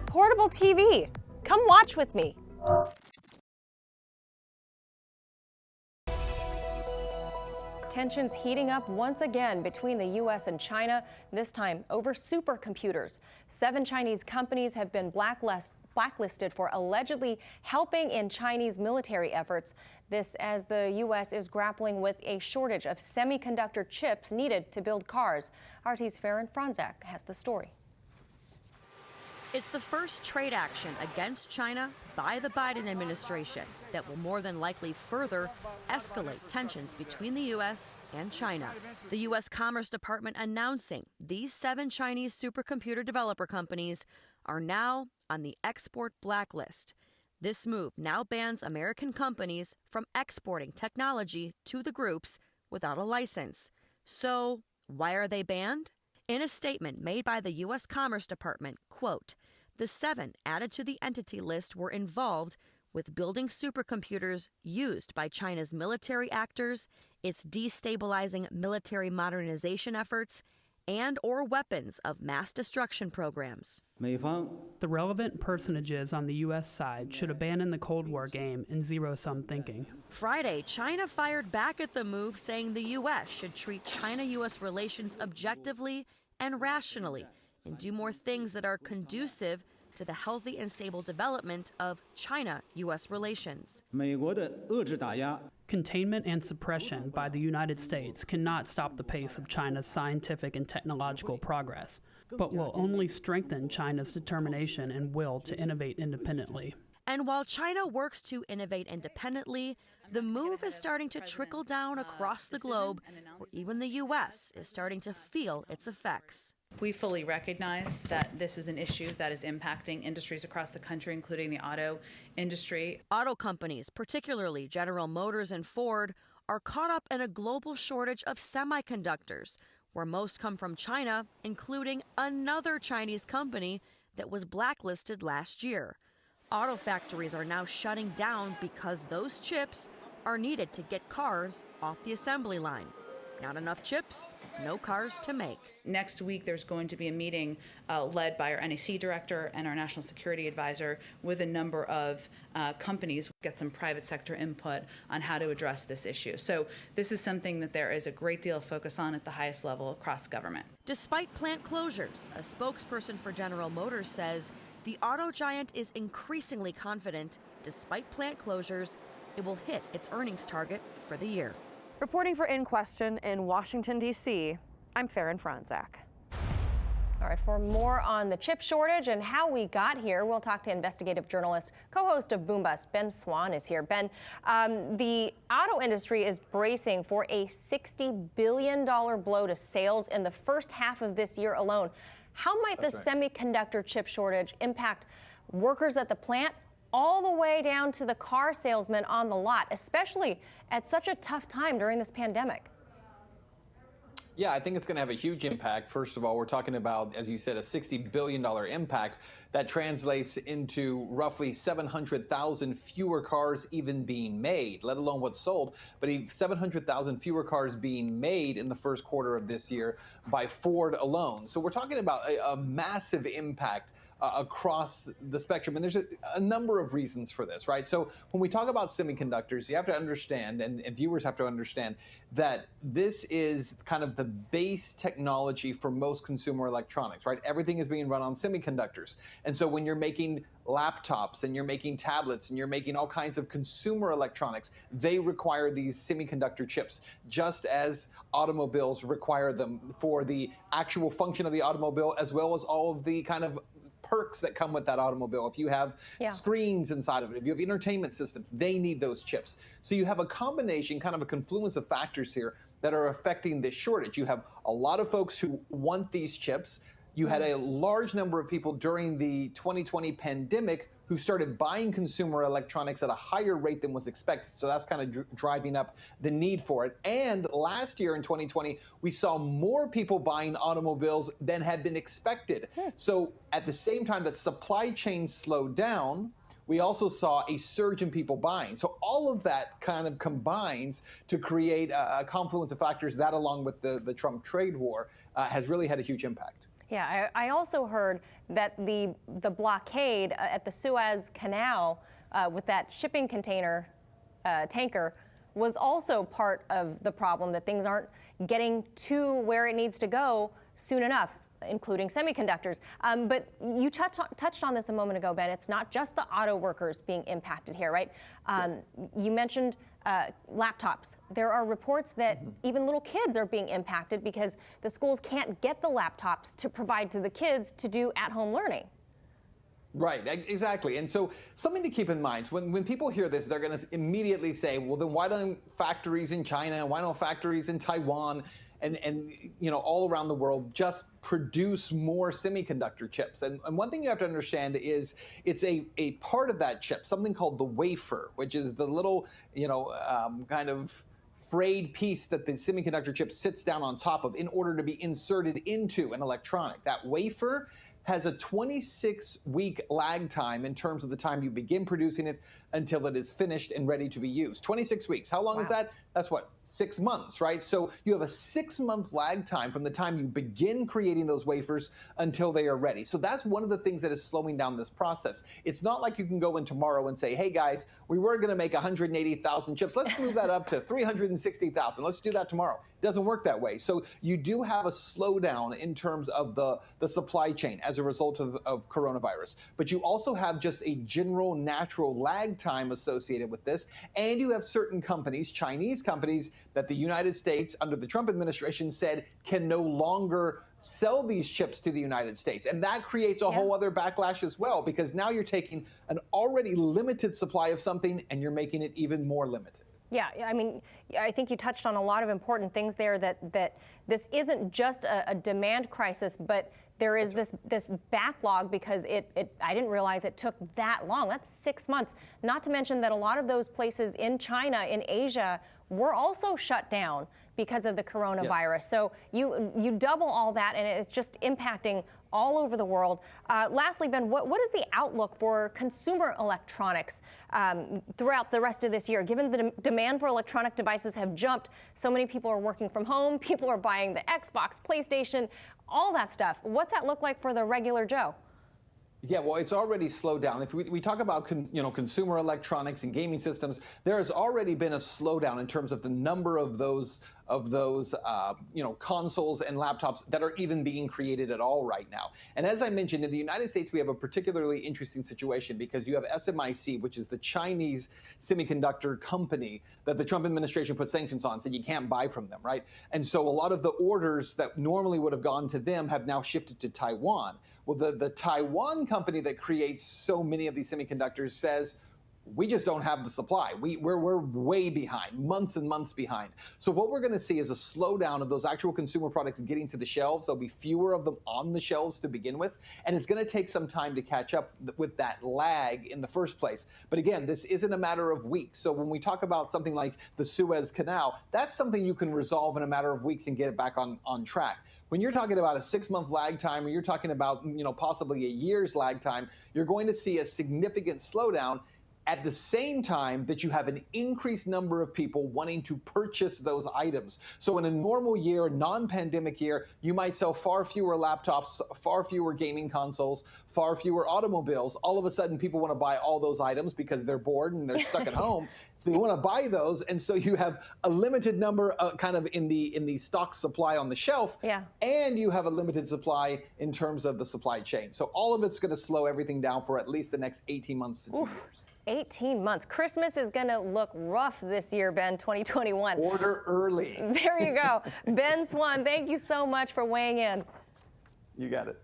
Portable TV. Come watch with me. Tensions heating up once again between the U.S. and China, this time over supercomputers. 7 Chinese companies have been blacklisted for allegedly helping in Chinese military efforts. This as the U.S. is grappling with a shortage of semiconductor chips needed to build cars. RT's Farron Franzak has the story. It's the first trade action against China by the Biden administration that will more than likely further escalate tensions between the U.S. and China. The U.S. Commerce Department announcing these 7 Chinese supercomputer developer companies are now on the export blacklist. This move now bans American companies from exporting technology to the groups without a license. So why are they banned? In a statement made by the U.S. Commerce Department, quote, the 7 added to the entity list were involved with building supercomputers used by China's military actors, its destabilizing military modernization efforts, and or weapons of mass destruction programs. The relevant personages on the U.S. side should abandon the Cold War game and zero-sum thinking. Friday, China fired back at the move, saying the U.S. should treat China-U.S. relations objectively and rationally and do more things that are conducive to the healthy and stable development of China-U.S. relations. Containment and suppression by the United States cannot stop the pace of China's scientific and technological progress, but will only strengthen China's determination and will to innovate independently. And while China works to innovate independently, the move is starting to trickle down across the globe, where even the U.S. is starting to feel its effects. We fully recognize that this is an issue that is impacting industries across the country, including the auto industry. Auto companies, particularly General Motors and Ford, are caught up in a global shortage of semiconductors, where most come from China, including another Chinese company that was blacklisted last year. Auto factories are now shutting down because those chips are needed to get cars off the assembly line. Not enough chips, no cars to make. Next week, there's going to be a meeting led by our NEC director and our national security advisor with a number of companies, get some private sector input on how to address this issue. So this is something that there is a great deal of focus on at the highest level across government. Despite plant closures, a spokesperson for General Motors says the auto giant is increasingly confident, despite plant closures, it will hit its earnings target for the year. Reporting for In Question in Washington, D.C., I'm Farron Franzak. All right, for more on the chip shortage and how we got here, we'll talk to investigative journalist, co-host of Boom Bust, Ben Swann is here. Ben, the auto industry is bracing for a $60 billion blow to sales in the first half of this year alone. How might the semiconductor chip shortage impact workers at the plant all the way down to the car salesman on the lot, especially at such a tough time during this pandemic? Yeah, I think it's going to have a huge impact. First of all, we're talking about, as you said, a $60 billion impact that translates into roughly 700,000 fewer cars even being made, let alone what's sold, but 700,000 fewer cars being made in the first quarter of this year by Ford alone. So we're talking about a massive impact across the spectrum. And there's a number of reasons for this, right? So when we talk about semiconductors, you have to understand, and viewers have to understand, that this is kind of the base technology for most consumer electronics, right? Everything is being run on semiconductors. And so when you're making laptops and you're making tablets and you're making all kinds of consumer electronics, they require these semiconductor chips, just as automobiles require them for the actual function of the automobile, as well as all of the kind of perks that come with that automobile. If you have screens inside of it, if you have entertainment systems, they need those chips. So you have a combination, kind of a confluence of factors here that are affecting this shortage. You have a lot of folks who want these chips. You had a large number of people during the 2020 pandemic who started buying consumer electronics at a higher rate than was expected. So that's kind of driving up the need for it. And last year in 2020, we saw more people buying automobiles than had been expected. So at the same time that supply chains slowed down, we also saw a surge in people buying. So all of that kind of combines to create a confluence of factors that, along with the Trump trade war, has really had a huge impact. Yeah, I also heard that the blockade at the Suez Canal with that shipping container tanker was also part of the problem, that things aren't getting to where it needs to go soon enough, including semiconductors. But you touched on this a moment ago, Ben. It's not just the auto workers being impacted here, right? You mentioned laptops. There are reports that even little kids are being impacted because the schools can't get the laptops to provide to the kids to do at-home learning. Right, exactly. And so something to keep in mind, when people hear this, they're going to immediately say, well, then why don't factories in China, why don't factories in Taiwan and all around the world just produce more semiconductor chips? And one thing you have to understand is it's a part of that chip, something called the wafer, which is the little, kind of frayed piece that the semiconductor chip sits down on top of in order to be inserted into an electronic. That wafer has a 26-week lag time in terms of the time you begin producing it until it is finished and ready to be used. 26 weeks. How long is that? That's what, 6 months, right? So you have a 6-month lag time from the time you begin creating those wafers until they are ready. So that's one of the things that is slowing down this process. It's not like you can go in tomorrow and say, hey guys, we were going to make 180,000 chips. Let's move that up to 360,000. Let's do that tomorrow. It doesn't work that way. So you do have a slowdown in terms of the supply chain as a result of coronavirus. But you also have just a general natural lag time associated with this. And you have certain companies, Chinese companies, that the United States under the Trump administration said can no longer sell these chips to the United States. And that creates a whole other backlash as well, because now you're taking an already limited supply of something and you're making it even more limited. Yeah, I mean, I think you touched on a lot of important things there, that this isn't just a demand crisis, but there is this backlog because I didn't realize it took that long. That's 6 months. Not to mention that a lot of those places in China, in Asia, were also shut down because of the coronavirus. Yes. So you double all that, and it's just impacting all over the world. Lastly, Ben, what is the outlook for consumer electronics throughout the rest of this year? Given the demand for electronic devices have jumped, so many people are working from home, people are buying the Xbox, PlayStation, all that stuff. What's that look like for the regular Joe? Yeah, well, it's already slowed down. If we talk about consumer electronics and gaming systems, there has already been a slowdown in terms of the number of those consoles and laptops that are even being created at all right now. And as I mentioned, in the United States, we have a particularly interesting situation because you have SMIC, which is the Chinese semiconductor company that the Trump administration put sanctions on, said you can't buy from them, right? And so a lot of the orders that normally would have gone to them have now shifted to Taiwan. Well, the Taiwan company that creates so many of these semiconductors says, we just don't have the supply. We're way behind, months and months behind. So what we're going to see is a slowdown of those actual consumer products getting to the shelves. There'll be fewer of them on the shelves to begin with, and it's going to take some time to catch up with that lag in the first place. But again, this isn't a matter of weeks. So when we talk about something like the Suez Canal, that's something you can resolve in a matter of weeks and get it back on track. When you're talking about a 6-month lag time, or you're talking about possibly a year's lag time, you're going to see a significant slowdown at the same time that you have an increased number of people wanting to purchase those items. So in a normal year, non-pandemic year, you might sell far fewer laptops, far fewer gaming consoles, far fewer automobiles. All of a sudden, people want to buy all those items because they're bored and they're stuck at home. So you want to buy those, and so you have a limited number kind of in the stock supply on the shelf, and you have a limited supply in terms of the supply chain. So all of it's going to slow everything down for at least the next 18 months to 2 years. 18 months. Christmas is going to look rough this year, Ben, 2021. Order early. There you go. Ben Swann, thank you so much for weighing in. You got it.